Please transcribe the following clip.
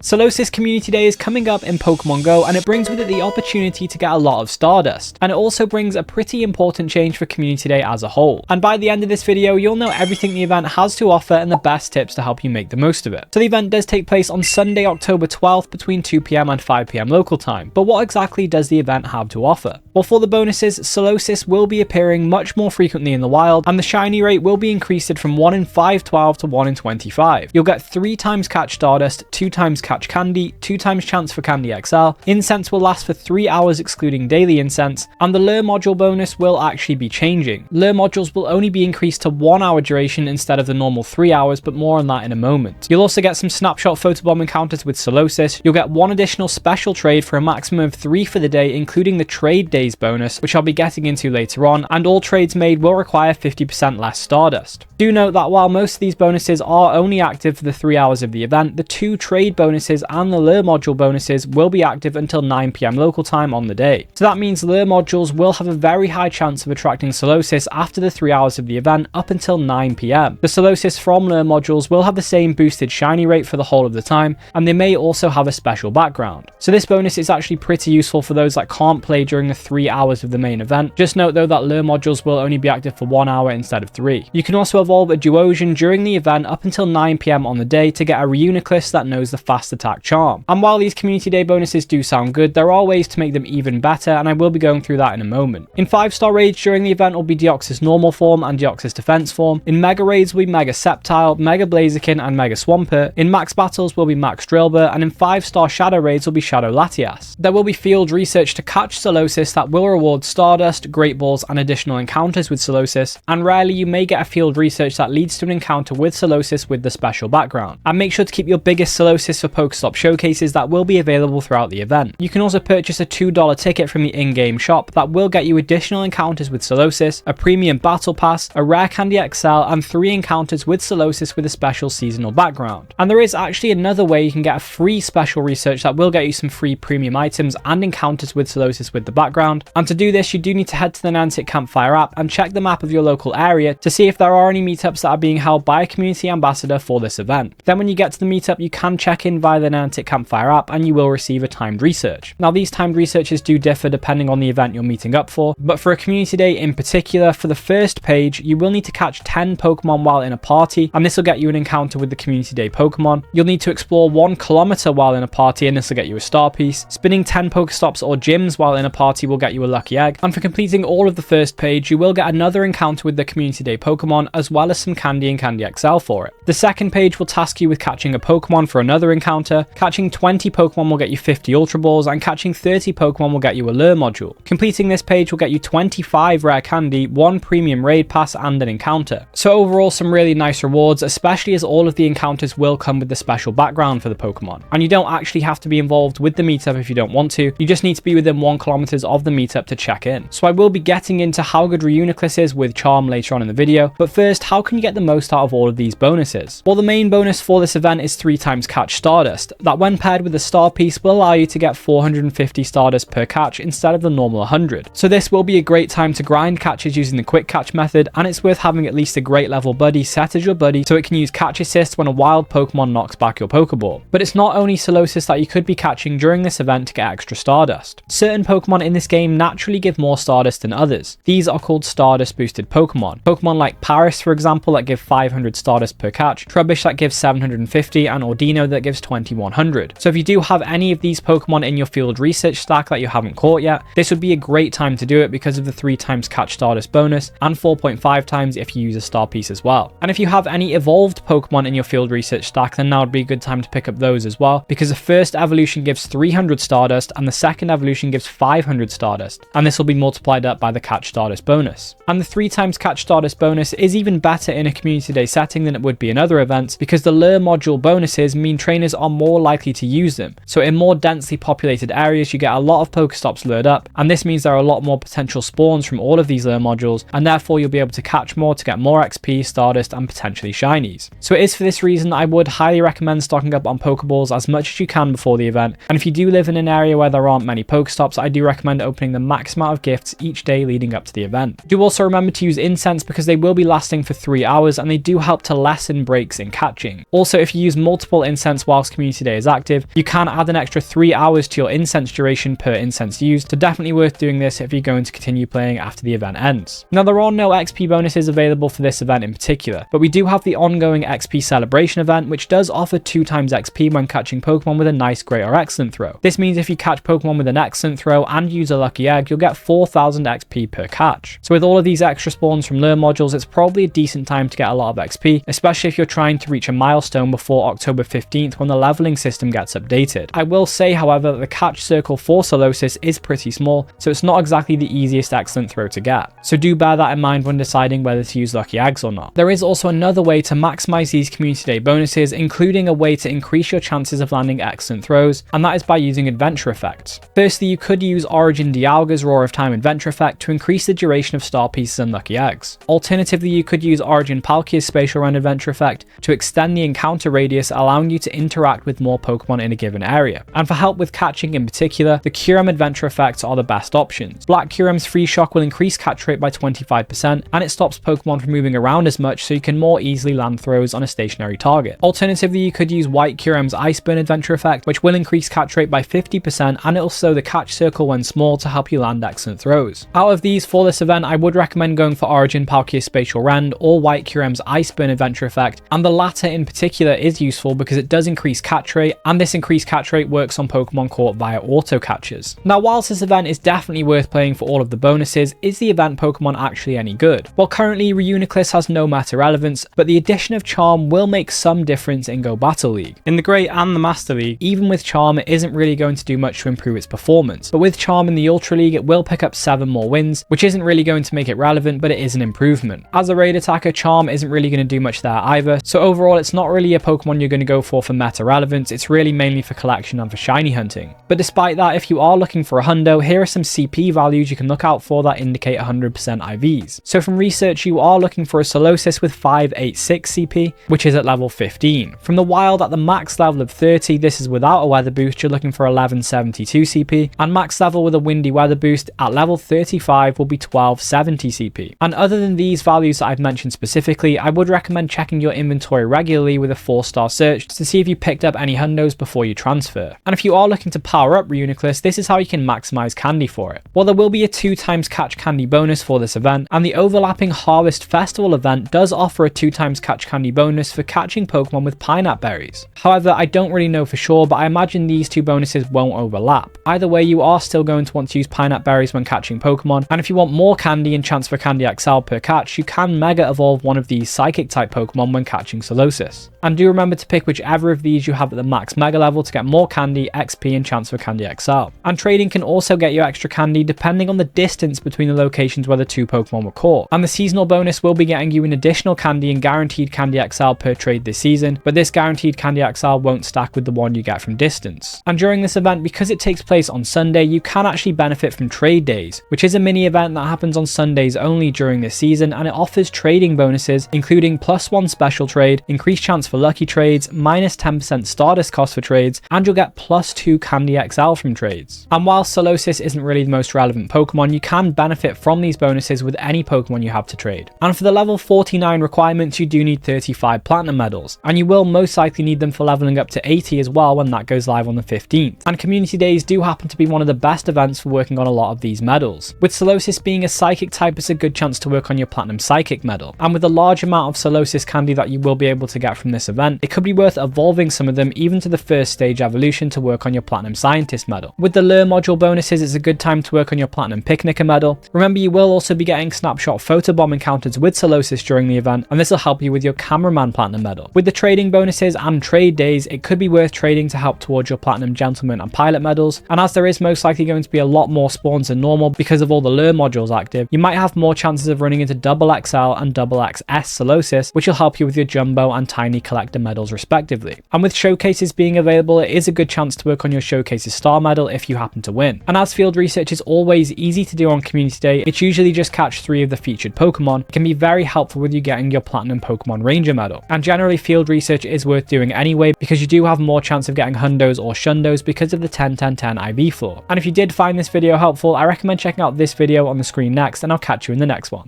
Solosis Community Day is coming up in Pokemon Go, and it brings with it the opportunity to get a lot of Stardust, and it also brings a pretty important change for Community Day as a whole. And by the end of this video, you'll know everything the event has to offer and the best tips to help you make the most of it. So the event does take place on Sunday, October 12th between 2 PM and 5 PM local time, but what exactly does the event have to offer? Well, for the bonuses, Solosis will be appearing much more frequently in the wild, and the shiny rate will be increased from 1 in 512 to 1 in 25. You'll get 3 times catch Stardust, 2 times catch Candy, 2 times chance for Candy XL, Incense will last for 3 hours excluding daily Incense, and the Lure module bonus will actually be changing. Lure modules will only be increased to 1 hour duration instead of the normal 3 hours, but more on that in a moment. You'll also get some snapshot photobomb encounters with Solosis. You'll get 1 additional special trade for a maximum of 3 for the day, including the trade days bonus, which I'll be getting into later on, and all trades made will require 50% less Stardust. Do note that while most of these bonuses are only active for the 3 hours of the event, the 2 trade bonuses and the Lure module bonuses will be active until 9 PM local time on the day. So that means Lure modules will have a very high chance of attracting Solosis after the 3 hours of the event up until 9 PM. The Solosis from Lure modules will have the same boosted shiny rate for the whole of the time, and they may also have a special background. So this bonus is actually pretty useful for those that can't play during the 3 hours of the main event. Just note though that Lure modules will only be active for 1 hour instead of 3. You can also evolve a Duosion during the event up until 9 PM on the day to get a Reuniclus that knows the fast attack charm. And while these Community Day bonuses do sound good, there are ways to make them even better, and I will be going through that in a moment. In 5-star raids during the event will be Deoxys normal form and Deoxys defense form. In Mega raids will be Mega Sceptile, Mega Blaziken and Mega Swampert. In Max battles will be Max Drillbur, and in 5-star Shadow raids will be Shadow Latias. There will be field research to catch Solosis that will reward Stardust, Great Balls and additional encounters with Solosis, and rarely you may get a field research that leads to an encounter with Solosis with the special background. And make sure to keep your biggest Solosis for Pokestop showcases that will be available throughout the event. You can also purchase a $2 ticket from the in-game shop that will get you additional encounters with Solosis, a premium battle pass, a rare Candy XL, and 3 encounters with Solosis with a special seasonal background. And there is actually another way you can get a free special research that will get you some free premium items and encounters with Solosis with the background. And to do this, you do need to head to the Niantic Campfire app and check the map of your local area to see if there are any meetups that are being held by a community ambassador for this event. Then when you get to the meetup, you can check in via the Niantic Campfire app and you will receive a timed research. Now these timed researches do differ depending on the event you're meeting up for, but for a Community Day in particular, for the first page, you will need to catch 10 Pokemon while in a party, and this will get you an encounter with the Community Day Pokemon. You'll need to explore 1 kilometer while in a party, and this will get you a star piece. Spinning 10 Pokestops or gyms while in a party will get you a lucky egg, and for completing all of the first page, you will get another encounter with the Community Day Pokemon, as well as some Candy and Candy XL for it. The second page will task you with catching a Pokemon for another encounter. Catching 20 Pokemon will get you 50 Ultra Balls, and catching 30 Pokemon will get you a Lure module. Completing this page will get you 25 rare candy, 1 premium raid pass, and an encounter. So overall, some really nice rewards, especially as all of the encounters will come with the special background for the Pokemon. And you don't actually have to be involved with the meetup if you don't want to, you just need to be within 1 kilometer of the meetup to check in. So I will be getting into how good Reuniclus is with Charm later on in the video, but first, how can you get the most out of all of these bonuses? Well, the main bonus for this event is 3 times catch Stardust, that when paired with a star piece will allow you to get 450 Stardust per catch instead of the normal 100. So this will be a great time to grind catches using the quick catch method, and it's worth having at least a great level buddy set as your buddy so it can use catch assist when a wild Pokemon knocks back your Pokeball. But it's not only Solosis that you could be catching during this event to get extra Stardust. Certain Pokemon in this game naturally give more Stardust than others. These are called Stardust boosted Pokemon. Pokemon like Paris, for example, that give 500 Stardust per catch, Trubbish that gives 750, and Ordino that gives 2100. So if you do have any of these Pokemon in your field research stack that you haven't caught yet, this would be a great time to do it because of the 3 times catch Stardust bonus and 4.5 times if you use a star piece as well. And if you have any evolved Pokemon in your field research stack, then now would be a good time to pick up those as well, because the first evolution gives 300 Stardust and the second evolution gives 500 Stardust, and this will be multiplied up by the catch Stardust bonus. And the 3 times catch Stardust bonus is even better in a Community Day setting than it would be in other events, because the Lure module bonuses mean trainers are more likely to use them. So in more densely populated areas, you get a lot of Pokestops lured up, and this means there are a lot more potential spawns from all of these Lure modules, and therefore you'll be able to catch more to get more XP, Stardust, and potentially shinies. So it is for this reason I would highly recommend stocking up on Pokeballs as much as you can before the event, and if you do live in an area where there aren't many Pokestops, I do recommend opening the max amount of gifts each day leading up to the event. Do also remember to use Incense because they will be lasting for 3 hours, and they do help to lessen breaks in catching. Also, if you use multiple Incense while whilst Community Day is active, you can add an extra 3 hours to your incense duration per incense used, so definitely worth doing this if you're going to continue playing after the event ends. Now, there are no XP bonuses available for this event in particular, but we do have the ongoing XP celebration event, which does offer 2 times XP when catching Pokemon with a nice, great, or excellent throw. This means if you catch Pokemon with an excellent throw and use a lucky egg, you'll get 4,000 XP per catch. So with all of these extra spawns from lure modules, it's probably a decent time to get a lot of XP, especially if you're trying to reach a milestone before October 15th when the leveling system gets updated. I will say, however, that the catch circle for Solosis is pretty small, so it's not exactly the easiest excellent throw to get. So do bear that in mind when deciding whether to use lucky eggs or not. There is also another way to maximize these Community Day bonuses, including a way to increase your chances of landing excellent throws, and that is by using adventure effects. Firstly, you could use Origin Dialga's Roar of Time adventure effect to increase the duration of star pieces and lucky eggs. Alternatively, you could use Origin Palkia's Spatial Run adventure effect to extend the encounter radius, allowing you to interact with more Pokemon in a given area. And for help with catching in particular, the Kyurem adventure effects are the best options. Black Kyurem's Free Shock will increase catch rate by 25%, and it stops Pokemon from moving around as much, so you can more easily land throws on a stationary target. Alternatively, you could use White Kyurem's Ice Burn adventure effect, which will increase catch rate by 50%, and it'll slow the catch circle when small to help you land excellent throws. Out of these for this event, I would recommend going for Origin Palkia's Spatial Rend or White Kyurem's Ice Burn adventure effect, and the latter in particular is useful because it does increase catch rate, and this increased catch rate works on Pokemon caught via auto catches. Now, whilst this event is definitely worth playing for all of the bonuses, is the event Pokemon actually any good? Well, currently Reuniclus has no meta relevance, but the addition of Charm will make some difference in Go Battle League. In the Great and the Master League, even with Charm, it isn't really going to do much to improve its performance, but with Charm in the Ultra League, it will pick up 7 more wins, which isn't really going to make it relevant, but it is an improvement. As a raid attacker, Charm isn't really going to do much there either, so overall it's not really a Pokemon you're going to go for meta relevance, it's really mainly for collection and for shiny hunting. But despite that, if you are looking for a hundo, here are some CP values you can look out for that indicate 100% IVs. So from research, you are looking for a Solosis with 586 CP, which is at level 15. From the wild at the max level of 30, this is without a weather boost, you're looking for 1172 CP, and max level with a windy weather boost at level 35 will be 1270 CP. And other than these values that I've mentioned specifically, I would recommend checking your inventory regularly with a 4-star search to see if you picked up any hundos before you transfer. And if you are looking to power up Reuniclus, this is how you can maximize candy for it. Well, there will be a 2 times catch candy bonus for this event, and the overlapping Harvest Festival event does offer a 2 times catch candy bonus for catching Pokemon with pineapple berries. However, I don't really know for sure, but I imagine these 2 bonuses won't overlap. Either way, you are still going to want to use pineapple berries when catching Pokemon, and if you want more candy and chance for Candy XL per catch, you can Mega Evolve one of these Psychic type Pokemon when catching Solosis. And do remember to pick whichever of these you have at the max Mega level to get more candy, XP, and chance for Candy XL. And trading can also get you extra candy depending on the distance between the locations where the 2 Pokemon were caught. And the seasonal bonus will be getting you an additional candy and guaranteed Candy XL per trade this season, but this guaranteed Candy XL won't stack with the one you get from distance. And during this event, because it takes place on Sunday, you can actually benefit from Trade Days, which is a mini event that happens on Sundays only during this season, and it offers trading bonuses including +1 special trade, increased chance for lucky trades, -10% Stardust cost for trades, and you'll get +2 Candy XL from trades. And while Solosis isn't really the most relevant Pokemon, you can benefit from these bonuses with any Pokemon you have to trade. And for the level 49 requirements, you do need 35 Platinum medals, and you will most likely need them for leveling up to 80 as well when that goes live on the 15th. And Community Days do happen to be one of the best events for working on a lot of these medals. With Solosis being a Psychic type, it's a good chance to work on your Platinum Psychic medal. And with the large amount of Solosis candy that you will be able to get from this event, it could be worth evolving some of them even to the first stage evolution to work on your Platinum Scientist medal. With the lure module bonuses, it's a good time to work on your Platinum Picnicker medal. Remember, you will also be getting snapshot photobomb encounters with Solosis during the event, and this will help you with your Cameraman Platinum medal. With the trading bonuses and trade days, it could be worth trading to help towards your Platinum Gentleman and Pilot medals, and as there is most likely going to be a lot more spawns than normal because of all the lure modules active, you might have more chances of running into XXL and XXS Solosis, which will help you with your Jumbo and Tiny Collector medals respectively. And with showcases being available, it is a good chance to work on your Showcases Star medal if you happen to win. And as field research is always easy to do on Community Day, it's usually just catch 3 of the featured Pokemon. It can be very helpful with you getting your Platinum Pokemon Ranger medal. And generally field research is worth doing anyway because you do have more chance of getting hundos or shundos because of the 10-10-10 IV floor. And if you did find this video helpful, I recommend checking out this video on the screen next, and I'll catch you in the next one.